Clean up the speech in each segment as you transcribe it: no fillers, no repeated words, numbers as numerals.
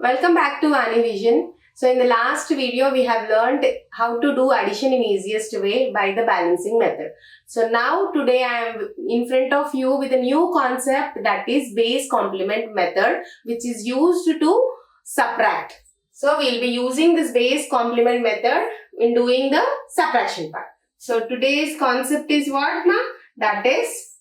Welcome back to Anivision. So in the last video, we have learned how to do addition in easiest way by the balancing method. So now today I am in front of you with a new concept, that is base complement method, which is used to subtract. So we'll be using this base complement method in doing the subtraction part. So today's concept is what, ma? That is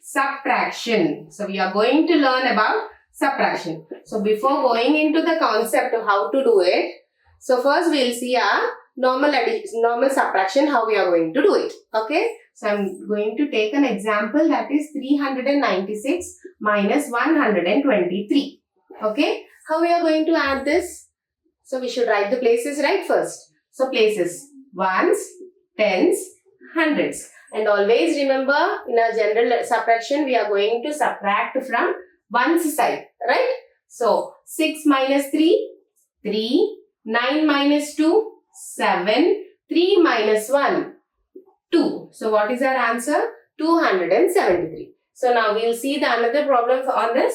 subtraction. So we are going to learn about subtraction. So before going into the concept of how to do it, so first we'll see our normal subtraction, how we are going to do it. Okay. So I'm going to take an example, that is 396 minus 123. Okay. How we are going to add this? So we should write the places right first. So places, ones, tens, hundreds. And always remember, in our general subtraction, we are going to subtract from one's side, right? So 6 minus 3, 3, 9 minus 2, 7, 3 minus 1, 2. So what is our answer? 273. So now we'll see the another problem on this.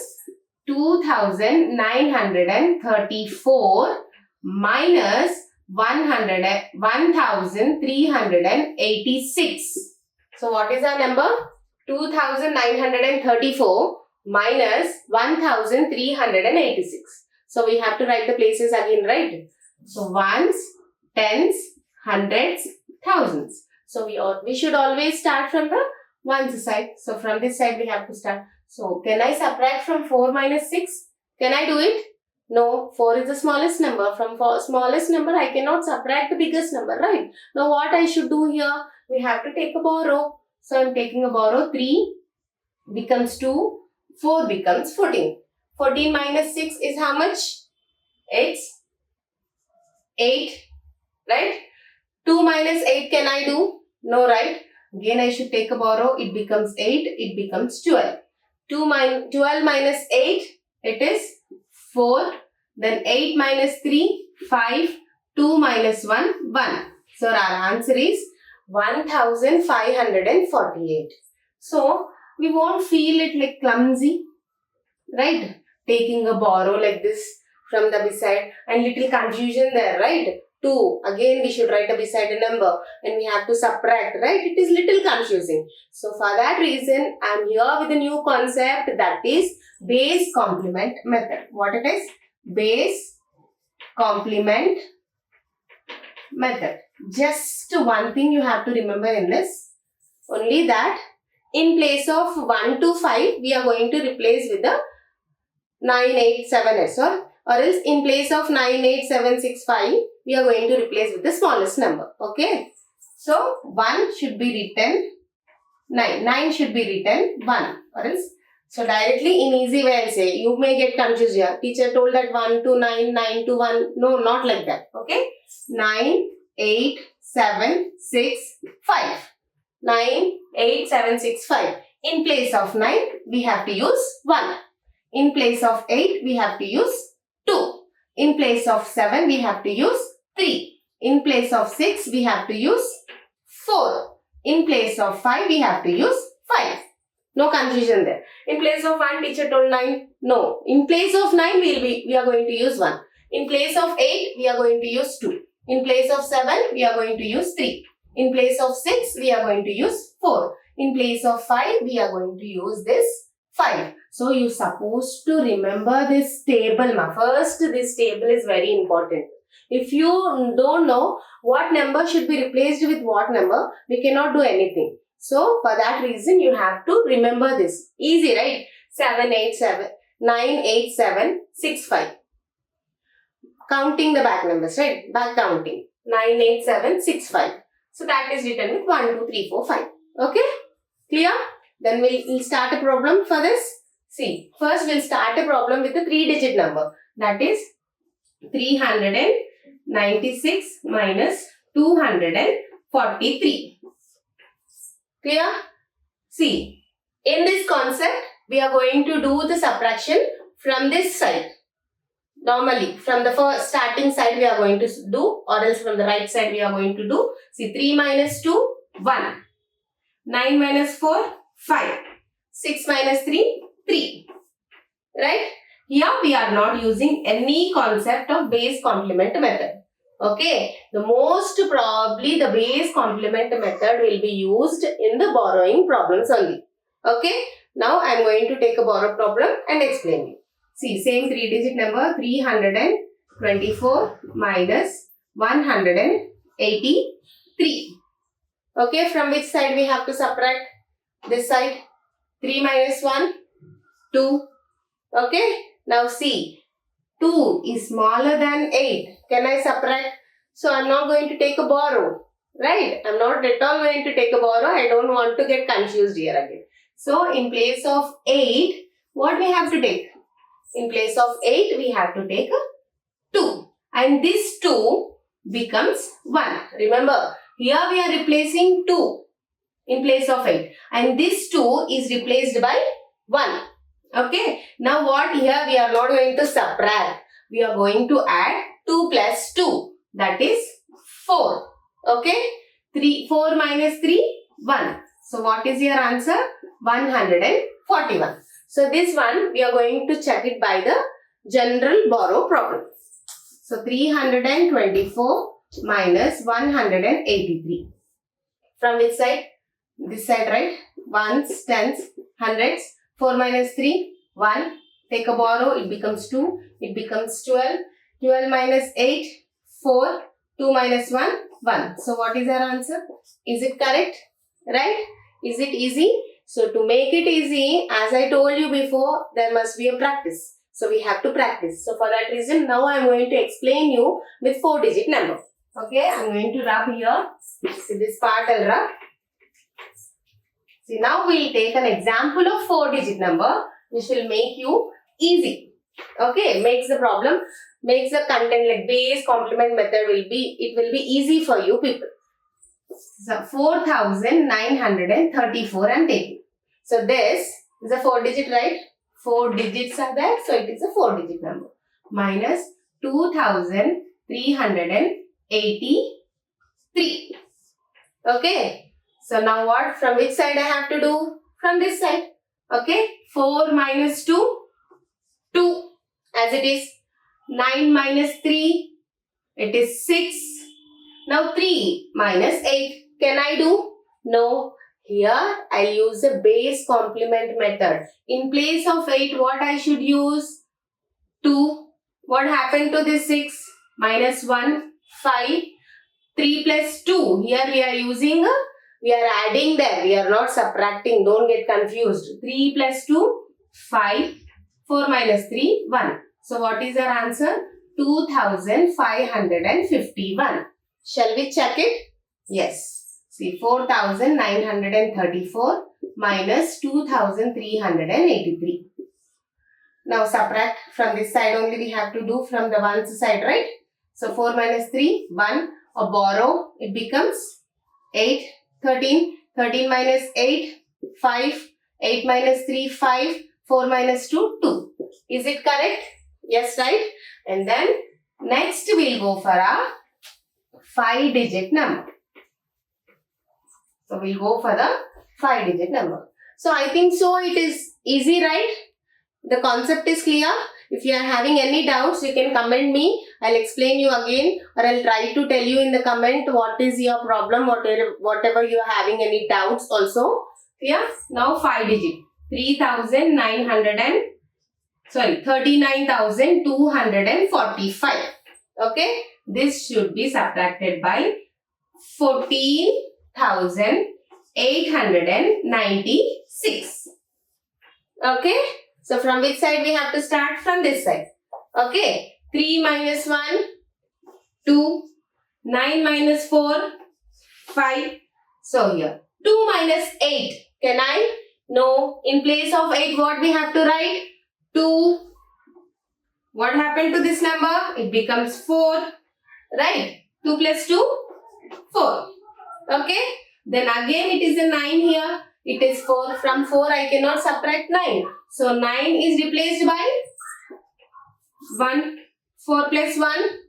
2934 minus 1386. So what is our number? 2934 minus 1386. So we have to write the places again, right? So ones, tens, hundreds, thousands. So we should always start from the ones side. So from this side we have to start. So can I subtract from 4 minus 6? Can I do it? No, 4 is the smallest number. From smallest number I cannot subtract the biggest number, right? Now what I should do here? We have to take a borrow. So I am taking a borrow. 3 becomes 2. 4 becomes 14. 14 minus 6 is how much? It's 8. Right? 2 minus 8 can I do? No, right? Again I should take a borrow. It becomes 8. It becomes 12. 12 minus 8, it is 4. Then 8 minus 3, 5. 2 minus 1, 1. So our answer is 1548. So we won't feel it like clumsy, right? Taking a borrow like this from the beside, and little confusion there, right? 2, again we should write a beside a number and we have to subtract, right? It is little confusing. So for that reason, I am here with a new concept, that is base complement method. What it is? Base complement method. Just one thing you have to remember in this, only that in place of 1 to 5, we are going to replace with the 987s, or else in place of 98765, we are going to replace with the smallest number. Okay. So 1 should be written 9. 9 should be written 1, or else. So directly in easy way I'll say, you may get confused here. Teacher told that 1 to 9, 9 to 1. No, not like that. Okay. 9, 8, 7, 6, 5. 9, 8, 7, 6, 5. In place of 9, we have to use 1. In place of 8, we have to use 2. In place of 7, we have to use 3. In place of 6, we have to use 4. In place of 5, we have to use 5. No confusion there. In place of 1, teacher told 9. No. In place of 9, we are going to use 1. In place of 8, we are going to use 2. In place of 7, we are going to use 3. In place of 6, we are going to use 4. In place of 5, we are going to use this 5. So you supposed to remember this table. First, this table is very important. If you don't know what number should be replaced with what number, we cannot do anything. So for that reason, you have to remember this. Easy, right? 98765. Counting the back numbers, right? Back counting. 98765. So that is written with 1, 2, 3, 4, 5. Okay? Clear? Then we'll start a problem for this. See, first we'll start a problem with a 3-digit number. That is 396 minus 243. Clear? See, in this concept, we are going to do the subtraction from this side. Normally, from the first starting side we are going to do, or else from the right side we are going to do. See, 3 minus 2, 1. 9 minus 4, 5. 6 minus 3, 3. Right? Here we are not using any concept of base complement method. Okay, the most probably the base complement method will be used in the borrowing problems only. Okay, now I am going to take a borrow problem and explain you. See, same 3-digit number 324 minus 183. Okay, from which side we have to subtract? This side. 3 minus 1, 2. Okay, now see, 2 is smaller than 8. Can I subtract? So I am not going to take a borrow. Right? I am not at all going to take a borrow. I don't want to get confused here again. So in place of 8, what we have to take? In place of 8, we have to take a 2. And this 2 becomes 1. Remember, here we are replacing 2 in place of 8. And this 2 is replaced by 1. Okay. Now what here we are not going to subtract. We are going to add 2 plus 2. That is 4. Okay. 4 minus 3, 1. So what is your answer? 141. So this one we are going to check it by the general borrow problem. So 324 minus 183. From which side? This side, right? Ones, tens, hundreds. 4 minus 3, 1. Take a borrow, it becomes 2. It becomes 12. 12 minus 8, 4. 2 minus 1, 1. So what is our answer? Is it correct? Right? Is it easy? So to make it easy, as I told you before, there must be a practice. So we have to practice. So for that reason, now I am going to explain you with 4-digit number. Okay, I am going to rub here. See this part I will rub. See, now we will take an example of 4-digit number which will make you easy. Okay, makes the problem, makes the content like base complement method will be easy for you people. So 4934 I am taking. So this is a 4-digit, right? 4 digits are there, so it is a 4-digit number. Minus 2383. Okay. So now what? From which side I have to do? From this side. Okay. 4 minus 2, 2 as it is. 9 minus 3, it is 6. Now 3 minus 8. Can I do? No. Here I'll use the base complement method. In place of 8, what I should use? 2. What happened to this 6? Minus 1, 5. 3 plus 2. Here we are using we are adding there. We are not subtracting. Don't get confused. 3 plus 2, 5. 4 minus 3, 1. So what is our answer? 2551. Shall we check it? Yes. See, 4934 minus 2383. Now subtract from this side only we have to do from the ones side, right? So 4 minus 3, 1. Or borrow, it becomes 8. 13. 13 minus 8, 5. 8 minus 3, 5. 4 minus 2, 2. Is it correct? Yes, right? And then next we'll go for a 5-digit number. So we'll go for the 5-digit number. So I think so it is easy, right? The concept is clear. If you are having any doubts, you can comment me. I'll explain you again, or I'll try to tell you in the comment what is your problem, whatever you are having any doubts also. Yeah. Now 5-digit. 39,245. Okay. This should be subtracted by 14,896. Okay. So from which side we have to start? From this side. Okay. 3 minus 1, 2. 9 minus 4, 5. So here. 2 minus 8. Can I? No. In place of 8, what we have to write? 2. What happened to this number? It becomes 4. Right? 2 plus 2, 4. Okay. Then again it is a 9 here. It is 4. From 4 I cannot subtract 9. So 9 is replaced by 1. 4 plus 1,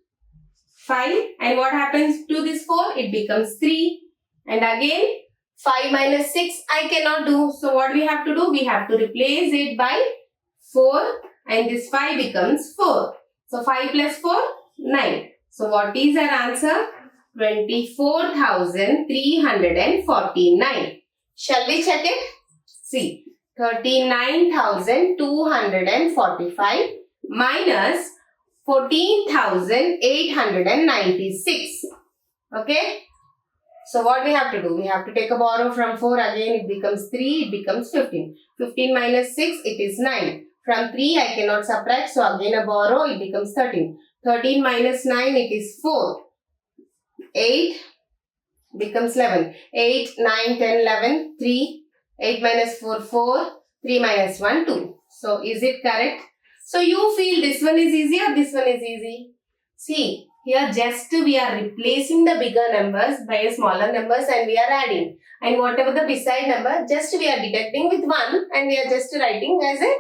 5. And what happens to this 4? It becomes 3. And again 5 minus 6 I cannot do. So what we have to do? We have to replace it by 4 and this 5 becomes 4. So 5 plus 4, 9. So what is our answer? 24,349. Shall we check it? See, 39,245 minus 14,896. Okay. So what we have to do? We have to take a borrow from 4. Again it becomes 3. It becomes 15. 15 minus 6, it is 9. From 3 I cannot subtract. So again a borrow. It becomes 13. 13 minus 9, it is 4. 8 becomes 11. 8, 9, 10, 11. 3. 8 minus 4, 4. 3 minus 1, 2. So is it correct? So you feel this one is easy or this one is easy? See, here just we are replacing the bigger numbers by smaller numbers and we are adding. And whatever the beside number, just we are deducting with 1 and we are just writing as a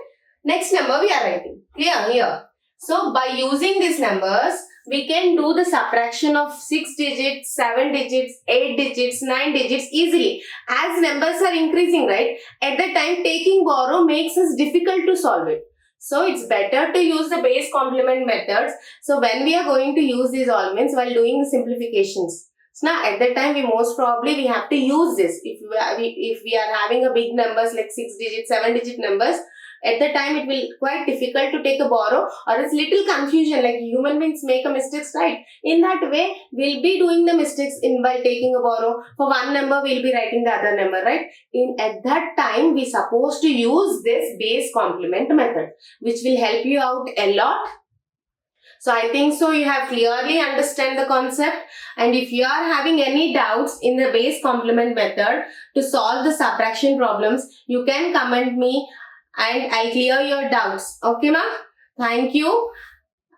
next number we are writing. Clear here? So by using these numbers, we can do the subtraction of 6 digits, 7 digits, 8 digits, 9 digits easily. As numbers are increasing, right? At the time taking borrow makes us difficult to solve it. So it's better to use the base complement methods. So when we are going to use these elements while doing the simplifications. So now at that time we most probably we have to use this. If we are having a big numbers like 6 digit, 7 digit numbers, at the time it will quite difficult to take a borrow or it's little confusion like human beings make a mistakes, right? In that way we'll be doing the mistakes in by taking a borrow. For one number we'll be writing the other number, right? At that time we supposed to use this base complement method which will help you out a lot. So I think so you have clearly understand the concept, and if you are having any doubts in the base complement method to solve the subtraction problems, you can comment me and I'll clear your doubts. Okay, ma? Thank you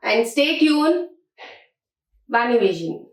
and stay tuned. Vani Vision.